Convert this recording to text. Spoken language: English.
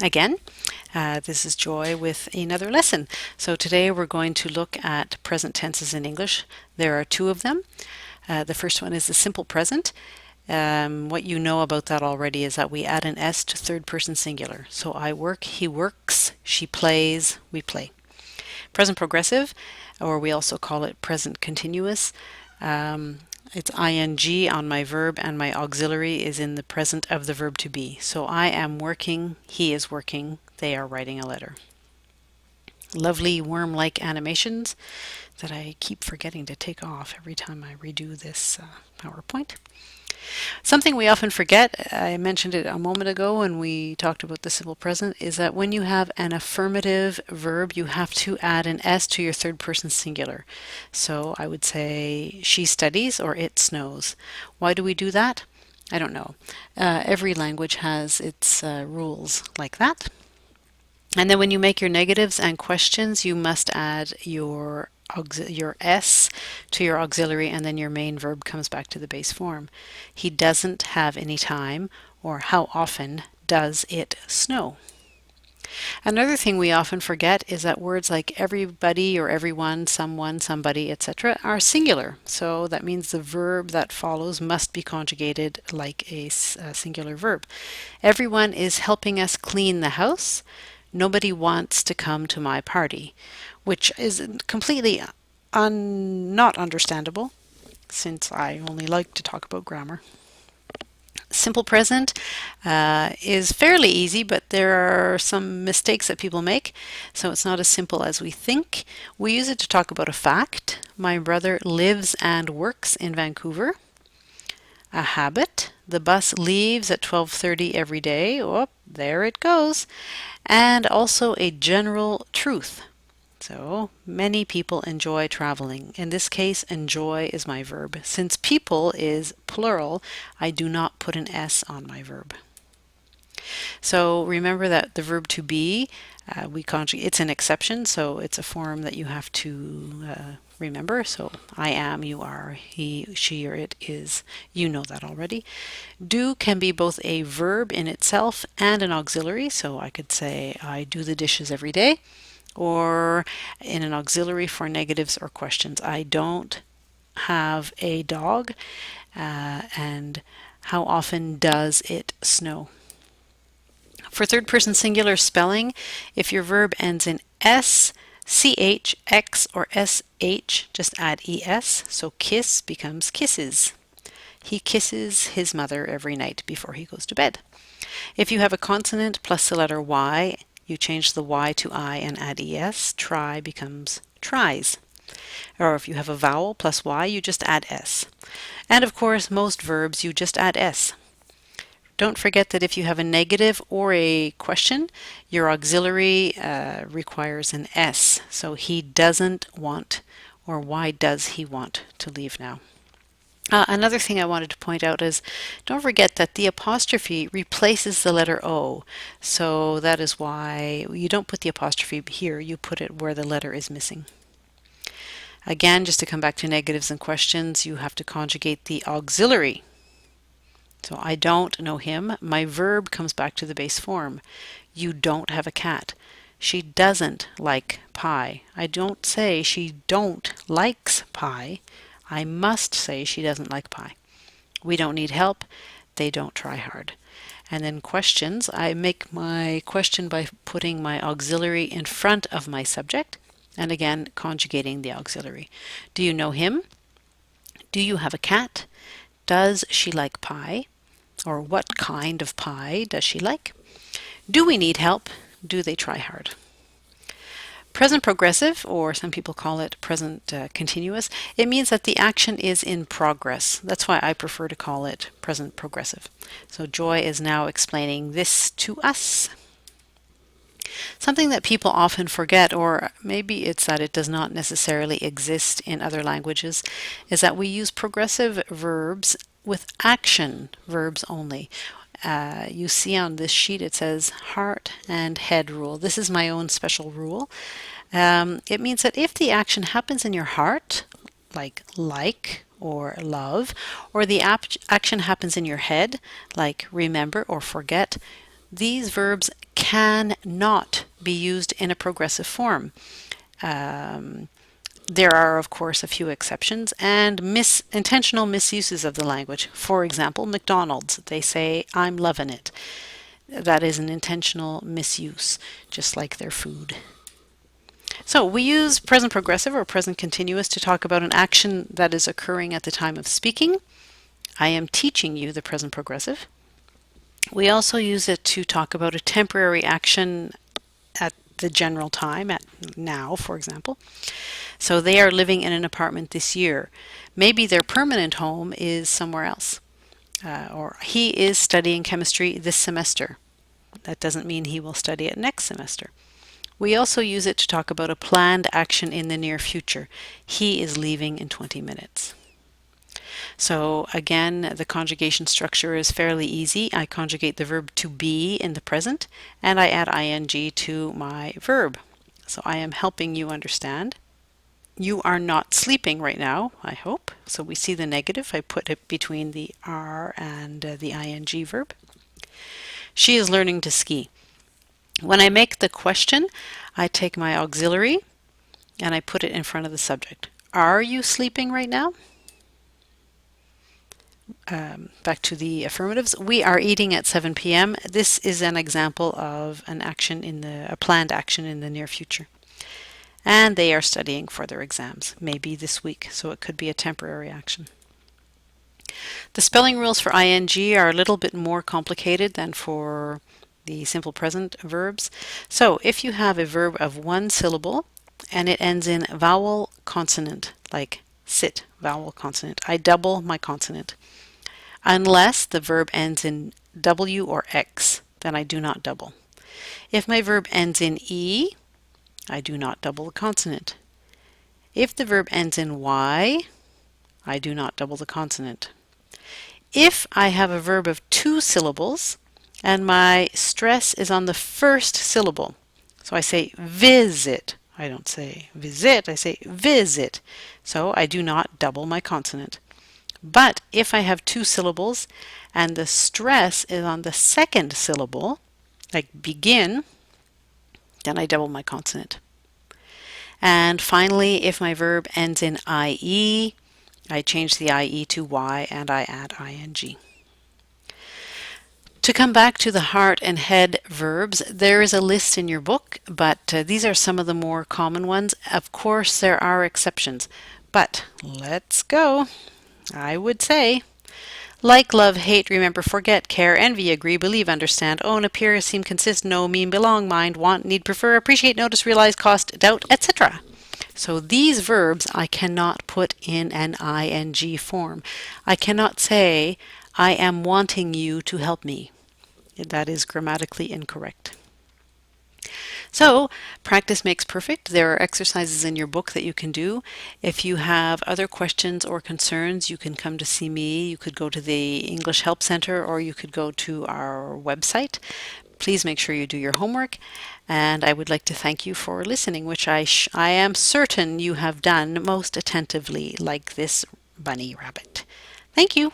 Again, this is Joy with another lesson. So today we're going to look at present tenses in English. There are two of them. The first one is the simple present. What you know about that already is that we add an S to third person singular. So I work, he works, she plays, we play. Present progressive, or we also call it present continuous. It's ing on my verb and my auxiliary is in the present of the verb to be. So I am working, he is working, they are writing a letter. Lovely worm-like animations that I keep forgetting to take off every time I redo this PowerPoint. Something we often forget, I mentioned it a moment ago when we talked about the simple present, is that when you have an affirmative verb, you have to add an S to your third person singular. So I would say she studies or it snows. Why do we do that? I don't know. Every language has its rules like that. And then when you make your negatives and questions, you must add your S to your auxiliary, and then your main verb comes back to the base form. He doesn't have any time, or how often does it snow? Another thing we often forget is that words like everybody or everyone, someone, somebody, etc. are singular. So that means the verb that follows must be conjugated like a singular verb. Everyone is helping us clean the house. Nobody wants to come to my party, which is completely not understandable since I only like to talk about grammar. Simple present is fairly easy, but there are some mistakes that people make, so it's not as simple as we think. We use it to talk about a fact. My brother lives and works in Vancouver. A habit. The bus leaves at 12:30 every day. Oh, there it goes. And also a general truth. So many people enjoy traveling. In this case, enjoy is my verb. Since people is plural, I do not put an S on my verb. So remember that the verb to be, we conjugate, it's an exception, so it's a form that you have to remember. So I am, you are, he, she, or it is. You know that already. Do can be both a verb in itself and an auxiliary. So I could say I do the dishes every day, or in an auxiliary for negatives or questions. I don't have a dog, and how often does it snow? For third person singular spelling, if your verb ends in S, CH, X, or SH, just add ES. So kiss becomes kisses. He kisses his mother every night before he goes to bed. If you have a consonant plus the letter Y, you change the Y to I and add ES. Try becomes tries. Or if you have a vowel plus Y, you just add S. And of course, most verbs you just add S. Don't forget that if you have a negative or a question, your auxiliary requires an S. So he doesn't want, or why does he want to leave now? Another thing I wanted to point out is don't forget that the apostrophe replaces the letter O. So that is why you don't put the apostrophe here, you put it where the letter is missing. Again, just to come back to negatives and questions, you have to conjugate the auxiliary. So I don't know him. My verb comes back to the base form. You don't have a cat. She doesn't like pie. I don't say she don't likes pie. I must say she doesn't like pie. We don't need help. They don't try hard. And then questions. I make my question by putting my auxiliary in front of my subject. And again, conjugating the auxiliary. Do you know him? Do you have a cat? Does she like pie? Or what kind of pie does she like? Do we need help? Do they try hard? Present progressive, or some people call it present continuous, it means that the action is in progress. That's why I prefer to call it present progressive. So Joy is now explaining this to us. Something that people often forget, or maybe it's that it does not necessarily exist in other languages, is that we use progressive verbs with action verbs only. You see on this sheet it says heart and head rule. This is my own special rule. It means that if the action happens in your heart, like or love, or the action happens in your head, like remember or forget, these verbs cannot be used in a progressive form. There are, of course, a few exceptions and intentional misuses of the language. For example, McDonald's, they say, "I'm loving it." That is an intentional misuse, just like their food. So we use present progressive or present continuous to talk about an action that is occurring at the time of speaking. I am teaching you the present progressive. We also use it to talk about a temporary action at the general time, at now, for example. So they are living in an apartment this year. Maybe their permanent home is somewhere else. Or he is studying chemistry this semester. That doesn't mean he will study it next semester. We also use it to talk about a planned action in the near future. He is leaving in 20 minutes. So again, the conjugation structure is fairly easy. I conjugate the verb to be in the present, and I add ing to my verb. So I am helping you understand. You are not sleeping right now, I hope. So we see the negative. I put it between the are and the ing verb. She is learning to ski. When I make the question, I take my auxiliary and I put it in front of the subject. Are you sleeping right now? Back to the affirmatives. We are eating at 7 p.m. This is an example of an action a planned action in the near future. And they are studying for their exams, maybe this week, so it could be a temporary action. The spelling rules for ing are a little bit more complicated than for the simple present verbs. So if you have a verb of one syllable and it ends in vowel consonant, like sit, vowel consonant, I double my consonant. Unless the verb ends in W or X, then I do not double. If my verb ends in E, I do not double the consonant. If the verb ends in Y, I do not double the consonant. If I have a verb of two syllables and my stress is on the first syllable, so I say visit, I don't say visit, I say visit, so I do not double my consonant. But if I have two syllables and the stress is on the second syllable, like begin, then I double my consonant. And finally, if my verb ends in IE, I change the IE to Y and I add ing. To come back to the heart and head verbs, there is a list in your book, but these are some of the more common ones. Of course, there are exceptions, but let's go. I would say like, love, hate, remember, forget, care, envy, agree, believe, understand, own, appear, seem, consist, know, mean, belong, mind, want, need, prefer, appreciate, notice, realize, cost, doubt, etc. So these verbs I cannot put in an ing form. I cannot say, I am wanting you to help me. That is grammatically incorrect. So, practice makes perfect. There are exercises in your book that you can do. If you have other questions or concerns, you can come to see me. You could go to the English Help Center or you could go to our website. Please make sure you do your homework. And I would like to thank you for listening, which I am certain you have done most attentively, like this bunny rabbit. Thank you.